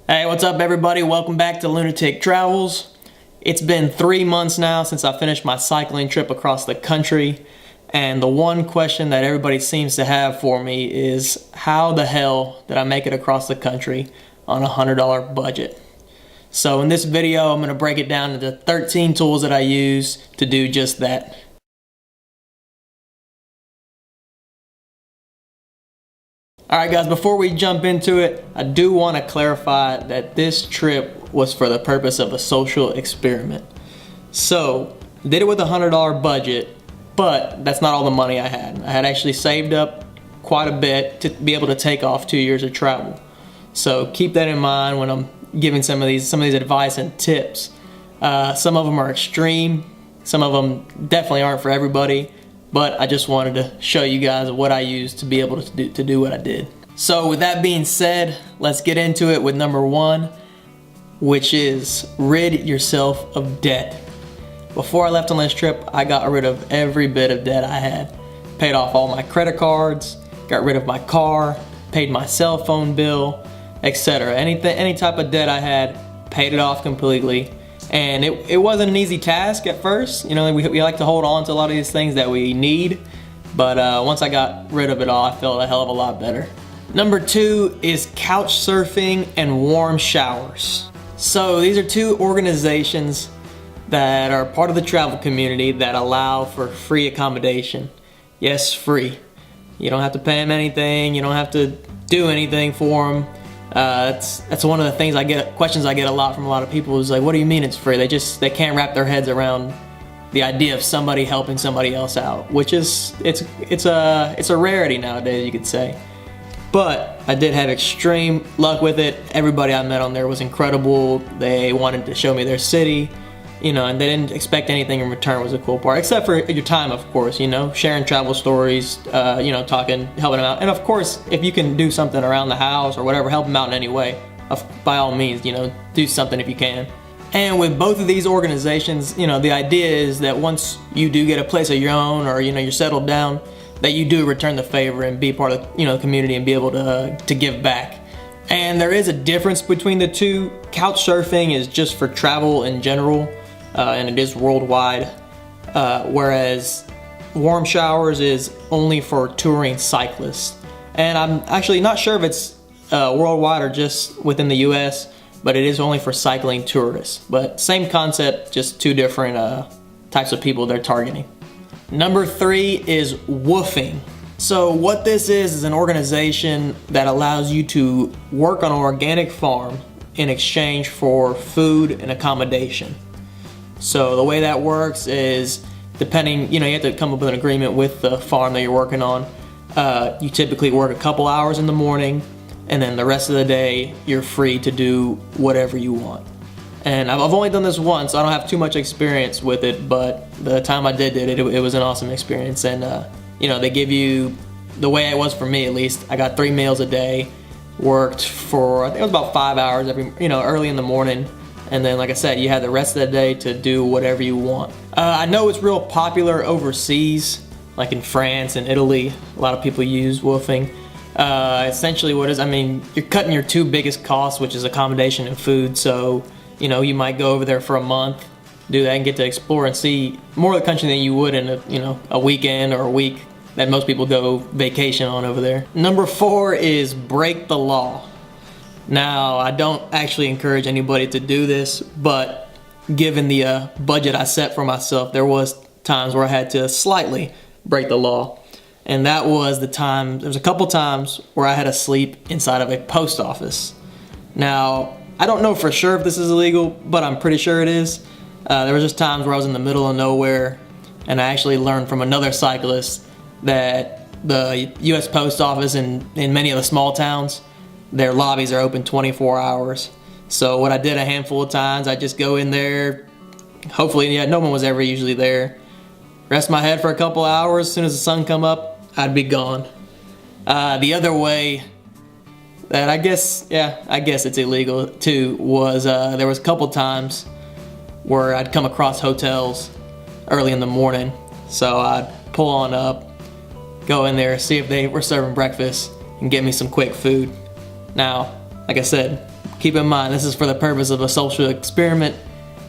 Hey, what's up everybody? Welcome back to Lunatic Travels. It's been 3 months now since I finished my cycling trip across the country, and the one question that everybody seems to have for me is how the hell did I make it across the country on a $100 budget? So in this video, I'm going to break it down into 13 tools that I use to do just that. Alright guys, before we jump into it, I do want to clarify that this trip was for the purpose of a social experiment. So, I did it with a $100 budget, but that's not all the money I had. I had actually saved up quite a bit to be able to take off 2 years of travel. So keep that in mind when I'm giving some of these advice and tips. Some of them are extreme, some of them definitely aren't for everybody. But I just wanted to show you guys what I used to be able to do what I did. So with that being said, let's get into it with number one, which is rid yourself of debt. Before I left on this trip, I got rid of every bit of debt I had. Paid off all my credit cards, got rid of my car, paid my cell phone bill, etc. Any type of debt I had, paid it off completely. And it wasn't an easy task at first. You know, we like to hold on to a lot of these things that we need, but once I got rid of it all, I felt a hell of a lot better. Number two is Couchsurfing and Warmshowers. So these are two organizations that are part of the travel community that allow for free accommodation. Yes, free. You don't have to pay them anything. You don't have to do anything for them. That's one of the questions I get a lot from a lot of people is like, what do you mean it's free? They can't wrap their heads around the idea of somebody helping somebody else out, which is, it's a rarity nowadays, you could say. But I did have extreme luck with it. Everybody I met on there was incredible. They wanted to show me their city, you know, and they didn't expect anything in return was a cool part, except for your time, of course, you know, sharing travel stories, you know, talking, helping them out. And of course, if you can do something around the house or whatever, help them out in any way, by all means, you know, do something if you can. And with both of these organizations, you know, the idea is that once you do get a place of your own or, you know, you're settled down, that you do return the favor and be part of, you know, the community and be able to give back. And there is a difference between the two. Couchsurfing is just for travel in general. And it is worldwide, whereas Warmshowers is only for touring cyclists. And I'm actually not sure if it's worldwide or just within the US, but it is only for cycling tourists. But same concept, just two different types of people they're targeting. Number three is Woofing. So what this is an organization that allows you to work on an organic farm in exchange for food and accommodation. So the way that works is, depending, you know, you have to come up with an agreement with the farm that you're working on. You typically work a couple hours in the morning, and then the rest of the day you're free to do whatever you want. And I've only done this once, so I don't have too much experience with it, but the time I did it, it was an awesome experience. And you know, they give you, the way it was for me at least, I got 3 meals a day, worked for, I think it was about 5 hours early in the morning. And then, like I said, you have the rest of the day to do whatever you want. I know it's real popular overseas, like in France and Italy. A lot of people use Woofing. Essentially what it is, I mean, you're cutting your two biggest costs, which is accommodation and food. So, you know, you might go over there for a month, do that and get to explore and see more of the country than you would in a weekend or a week that most people go vacation on over there. Number four is break the law. Now, I don't actually encourage anybody to do this, but given the budget I set for myself, there was times where I had to slightly break the law. And that was there was a couple times where I had to sleep inside of a post office. Now, I don't know for sure if this is illegal, but I'm pretty sure it is. There was just times where I was in the middle of nowhere, and I actually learned from another cyclist that the US Post Office in many of the small towns, their lobbies are open 24 hours. So what I did a handful of times, I just go in there, hopefully, no one was ever usually there, rest my head for a couple hours, as soon as the sun come up, I'd be gone. The other way that I guess it's illegal too, was there was a couple times where I'd come across hotels early in the morning. So I'd pull on up, go in there, see if they were serving breakfast, and get me some quick food. Now, like I said, keep in mind, this is for the purpose of a social experiment.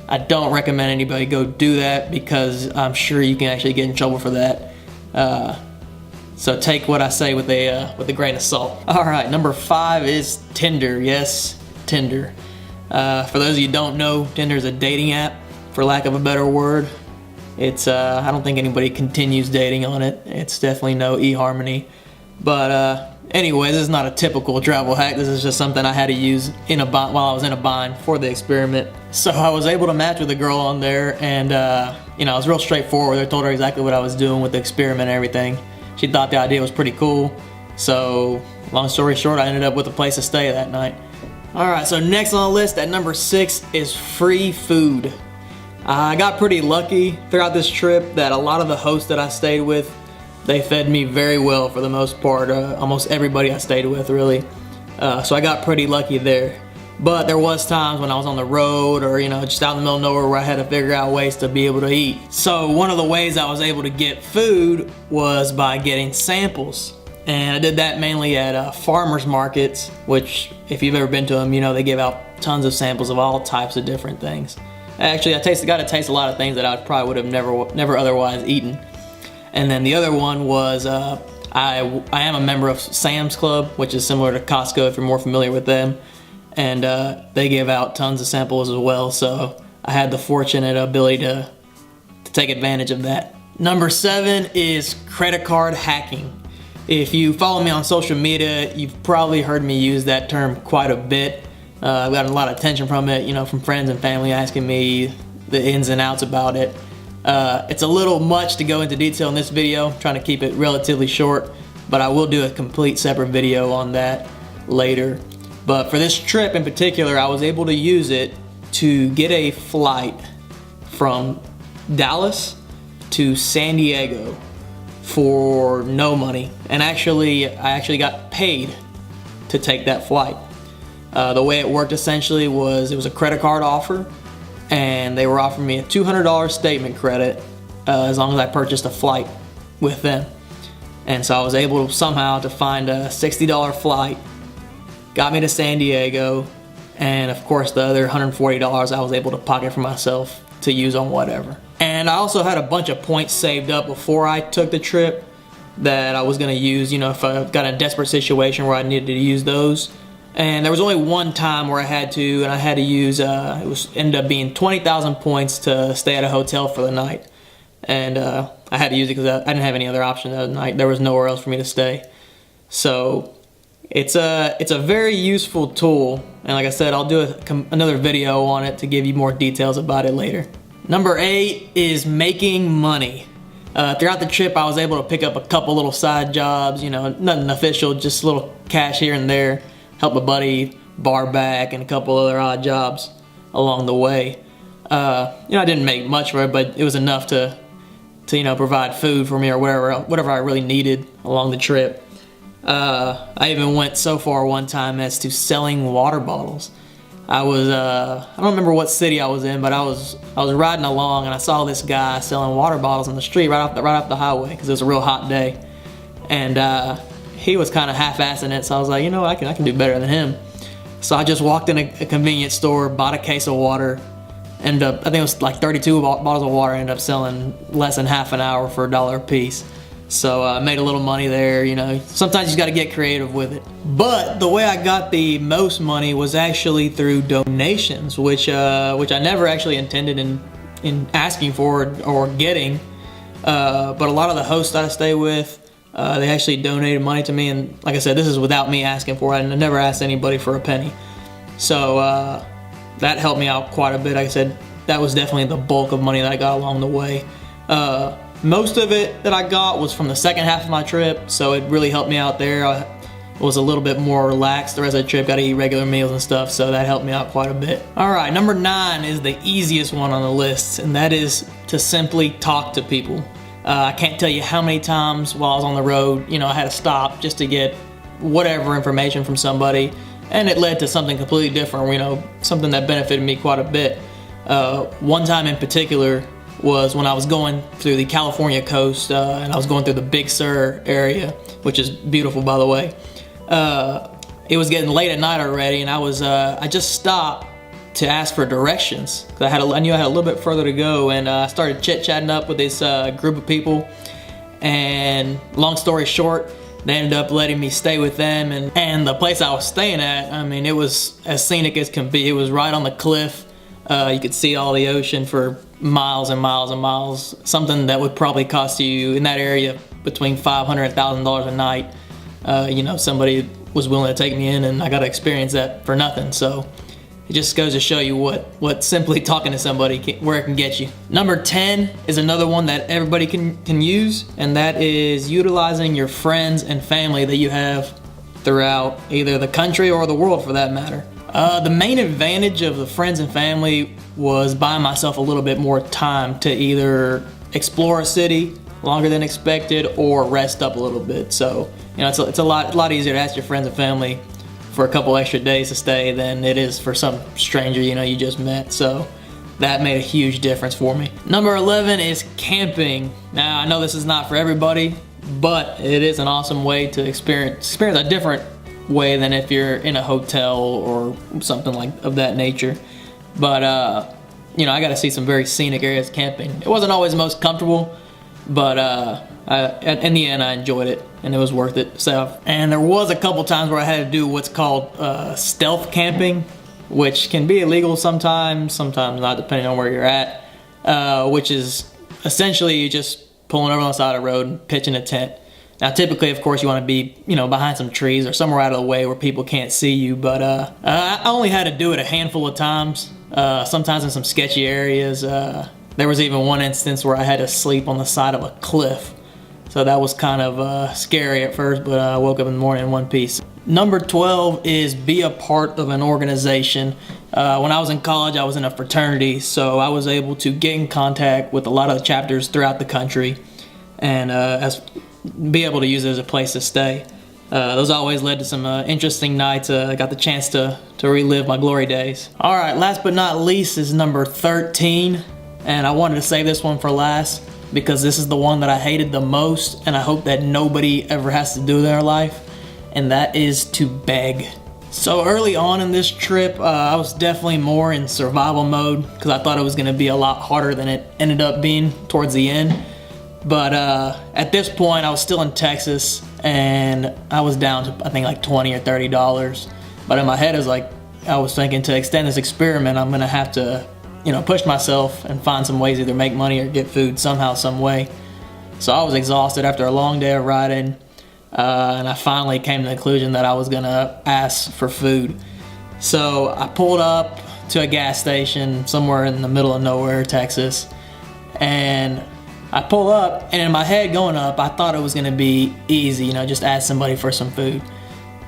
I don't recommend anybody go do that because I'm sure you can actually get in trouble for that. So take what I say with a grain of salt. All right, number 5 is Tinder. Yes, Tinder. For those of you who don't know, Tinder is a dating app, for lack of a better word. It's I don't think anybody continues dating on it. It's definitely no eHarmony. But anyway, this is not a typical travel hack. This is just something I had to use in a bind while I was in a bind for the experiment. So I was able to match with a girl on there, and you know, I was real straightforward. I told her exactly what I was doing with the experiment and everything. She thought the idea was pretty cool. So long story short, I ended up with a place to stay that night. All right, so next on the list at number 6 is free food. I got pretty lucky throughout this trip that a lot of the hosts that I stayed with, they fed me very well for the most part. Almost everybody I stayed with, really. So I got pretty lucky there. But there was times when I was on the road or, you know, just out in the middle of nowhere where I had to figure out ways to be able to eat. So one of the ways I was able to get food was by getting samples. And I did that mainly at farmers markets, which if you've ever been to them, you know they give out tons of samples of all types of different things. Actually, I got to taste a lot of things that I probably would have never otherwise eaten. And then the other one was I am a member of Sam's Club, which is similar to Costco if you're more familiar with them. And they give out tons of samples as well, so I had the fortunate ability to take advantage of that. Number 7 is credit card hacking. If you follow me on social media, you've probably heard me use that term quite a bit. I've gotten a lot of attention from it, you know, from friends and family asking me the ins and outs about it. It's a little much to go into detail in this video, I'm trying to keep it relatively short, but I will do a complete separate video on that later. But for this trip in particular, I was able to use it to get a flight from Dallas to San Diego for no money. And I actually got paid to take that flight. The way it worked essentially was it was a credit card offer, and they were offering me a $200 statement credit as long as I purchased a flight with them. And so I was able somehow to find a $60 flight, got me to San Diego, and of course the other $140 I was able to pocket for myself to use on whatever. And I also had a bunch of points saved up before I took the trip that I was gonna use, you know, if I got in a desperate situation where I needed to use those. And there was only one time where I had to, and I had to use, ended up being 20,000 points to stay at a hotel for the night. And I had to use it because I didn't have any other option that night. There was nowhere else for me to stay. So it's a very useful tool, and like I said, I'll do another video on it to give you more details about it later. Number 8 is making money. Throughout the trip, I was able to pick up a couple little side jobs, you know, nothing official, just a little cash here and there, help a buddy bar back, and a couple other odd jobs along the way. You know, I didn't make much for it, but it was enough to you know, provide food for me or whatever I really needed along the trip. I even went so far one time as to selling water bottles. I don't remember what city I was in, but I was riding along and I saw this guy selling water bottles on the street right off the highway because it was a real hot day, and he was kind of half-assing it. So I was like, you know, I can do better than him. So I just walked in a convenience store, bought a case of water, I think it was like 32 bottles of water. Ended up selling less than half an hour for $1 a piece. So I made a little money there, you know. Sometimes you got to get creative with it. But the way I got the most money was actually through donations, which I never actually intended in asking for or getting. But a lot of the hosts that I stay with, they actually donated money to me, and like I said, this is without me asking for it. I never asked anybody for a penny. So that helped me out quite a bit. Like I said, that was definitely the bulk of money that I got along the way. Most of it that I got was from the second half of my trip, so it really helped me out there. I was a little bit more relaxed the rest of the trip, got to eat regular meals and stuff, so that helped me out quite a bit. Alright, number 9 is the easiest one on the list, and that is to simply talk to people. I can't tell you how many times while I was on the road, you know, I had to stop just to get whatever information from somebody, and it led to something completely different, you know, something that benefited me quite a bit. One time in particular was when I was going through the California coast, and I was going through the Big Sur area, which is beautiful, by the way. it was getting late at night already, and I just stopped to ask for directions. I knew I had a little bit further to go, and I started chit-chatting up with this group of people. And long story short, they ended up letting me stay with them, and the place I was staying at, I mean, it was as scenic as can be. It was right on the cliff. You could see all the ocean for miles and miles and miles. Something that would probably cost you in that area between $500 and $1,000 a night. You know, somebody was willing to take me in, and I got to experience that for nothing. So it just goes to show you what simply talking to somebody, where it can get you. Number 10 is another one that everybody can use, and that is utilizing your friends and family that you have throughout either the country or the world, for that matter. The main advantage of the friends and family was buying myself a little bit more time to either explore a city longer than expected or rest up a little bit. So, you know, it's a lot easier to ask your friends and family for a couple extra days to stay than it is for some stranger, you know, you just met. So that made a huge difference for me. Number 11 is camping. Now, I know this is not for everybody, but it is an awesome way to experience a different way than if you're in a hotel or something like of that nature. But you know, I got to see some very scenic areas camping. It wasn't always the most comfortable, but in the end I enjoyed it, and it was worth it. So, and there was a couple times where I had to do what's called stealth camping, which can be illegal sometimes not, depending on where you're at, which is essentially you just pulling over on the side of the road and pitching a tent. Now, typically, of course, you want to be, you know, behind some trees or somewhere out of the way where people can't see you. But I only had to do it a handful of times. Sometimes in some sketchy areas. There was even one instance where I had to sleep on the side of a cliff. So that was kind of scary at first, but I woke up in the morning in one piece. Number 12 is be a part of an organization. When I was in college, I was in a fraternity, so I was able to get in contact with a lot of the chapters throughout the country, and be able to use it as a place to stay. Those always led to some interesting nights. I got the chance to relive my glory days. All right, last but not least is number 13, and I wanted to save this one for last because this is the one that I hated the most, and I hope that nobody ever has to do in their life, and that is to beg. So early on in this trip, I was definitely more in survival mode because I thought it was going to be a lot harder than it ended up being towards the end. But at this point, I was still in Texas, and I was down to, I think, like $20 or $30. But in my head, I was thinking, to extend this experiment, I'm gonna have to, you know, push myself and find some ways to either make money or get food somehow, some way. So I was exhausted after a long day of riding, and I finally came to the conclusion that I was gonna ask for food. So I pulled up to a gas station somewhere in the middle of nowhere, Texas, and I pull up, and in my head going up, I thought it was gonna be easy, you know, just ask somebody for some food.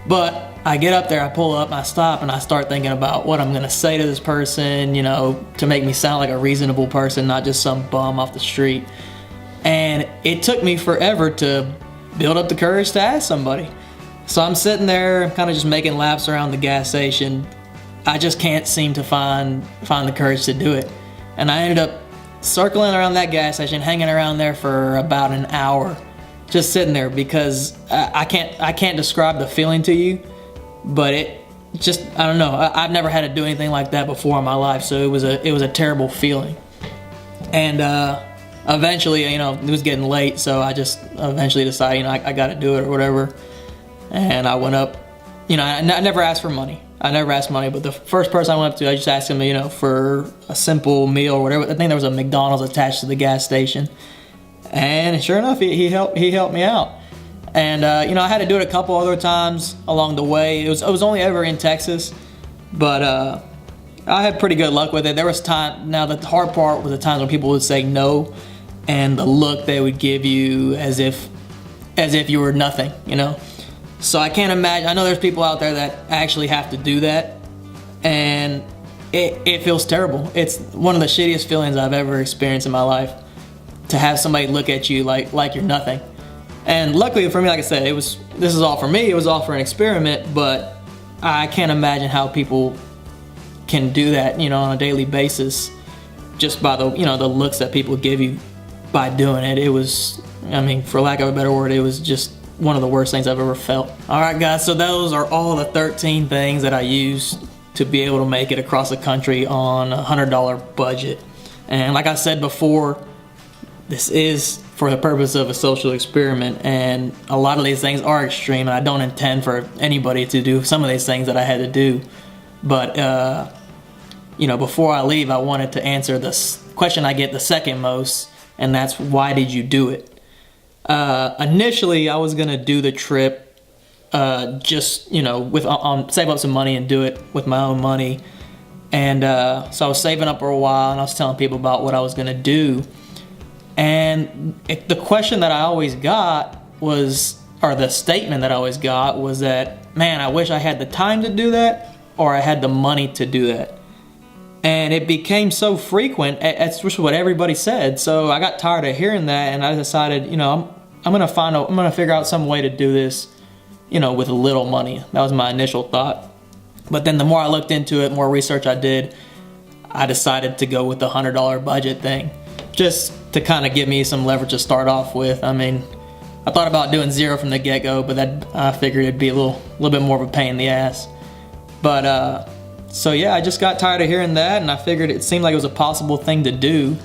But I get up there, I pull up, and I stop, and I start thinking about what I'm gonna say to this person, you know, to make me sound like a reasonable person, not just some bum off the street. And it took me forever to build up the courage to ask somebody. So I'm sitting there, kind of just making laps around the gas station. I just can't seem to find the courage to do it. And I ended up circling around that gas station, hanging around there for about an hour, just sitting there, because I can't describe the feeling to you, but it just, I don't know, I've never had to do anything like that before in my life, so it was a terrible feeling. And eventually, you know, it was getting late, so I just eventually decided, you know, I got to do it or whatever. And I went up, you know, I never asked for money. I never asked money, but the first person I went up to, I just asked him, you know, for a simple meal or whatever. I think there was a McDonald's attached to the gas station, and sure enough, he helped me out. And you know, I had to do it a couple other times along the way. It was only ever in Texas, but I had pretty good luck with it. There was time. Now the hard part was the times when people would say no, and the look they would give you as if you were nothing, you know. So I can't imagine. I know there's people out there that actually have to do that, and it feels terrible. It's one of the shittiest feelings I've ever experienced in my life, to have somebody look at you like you're nothing. And luckily for me, like I said, this is all for me. It was all for an experiment, but I can't imagine how people can do that, you know, on a daily basis, just by the, you know, the looks that people give you by doing it. It was, I mean, for lack of a better word, it was just one of the worst things I've ever felt. All right, guys, so those are all the 13 things that I used to be able to make it across the country on a $100 budget. And like I said before, this is for the purpose of a social experiment, and a lot of these things are extreme, and I don't intend for anybody to do some of these things that I had to do. But you know, before I leave, I wanted to answer this question I get the second most, and that's, why did you do it? Initially, I was gonna do the trip just, you know, with save up some money and do it with my own money. And so I was saving up for a while, and I was telling people about what I was gonna do. And the question that I always got was, or the statement that I always got was that, man, I wish I had the time to do that, or I had the money to do that. And it became so frequent, that's just what everybody said. So I got tired of hearing that, and I decided, you know, I'm gonna figure out some way to do this, you know, with little money. That was my initial thought. But then the more I looked into it, more research I did, I decided to go with the $100 budget thing, just to kind of give me some leverage to start off with. I mean, I thought about doing zero from the get-go, but I figured it'd be a little bit more of a pain in the ass. But so yeah, I just got tired of hearing that, and I figured it seemed like it was a possible thing to do.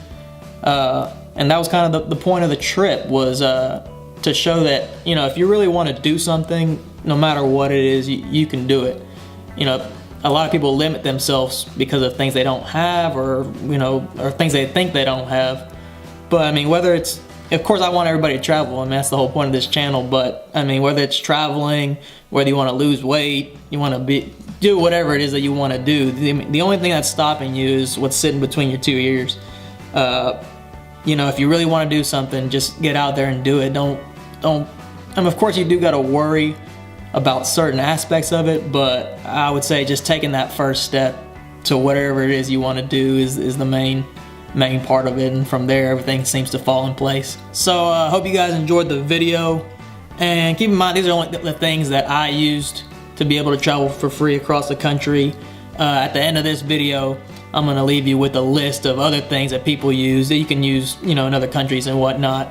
And that was kind of the point of the trip, was to show that, you know, if you really want to do something, no matter what it is, you can do it. You know, a lot of people limit themselves because of things they don't have, or, you know, or things they think they don't have. But I mean, whether it's, of course I want everybody to travel, I mean, that's the whole point of this channel, but I mean, whether it's traveling, whether you want to lose weight, you want to do whatever it is that you want to do, the only thing that's stopping you is what's sitting between your two ears. You know, if you really want to do something, just get out there and do it. Don't, I mean, of course you do got to worry about certain aspects of it, but I would say just taking that first step to whatever it is you want to do is the main part of it, and from there everything seems to fall in place. So I hope you guys enjoyed the video, and keep in mind these are only the things that I used to be able to travel for free across the country. At the end of this video, I'm gonna leave you with a list of other things that people use that you can use, you know, in other countries and whatnot,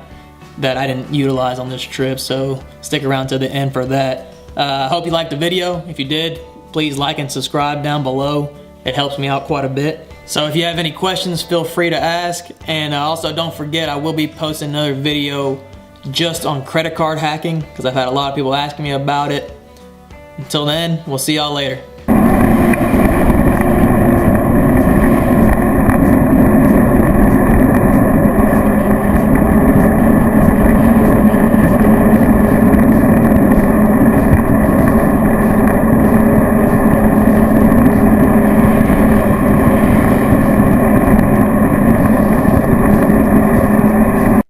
that I didn't utilize on this trip. So stick around to the end for that. I hope you liked the video. If you did, please like and subscribe down below. It helps me out quite a bit. So if you have any questions, feel free to ask. And also don't forget, I will be posting another video just on credit card hacking, because I've had a lot of people asking me about it. Until then, we'll see y'all later.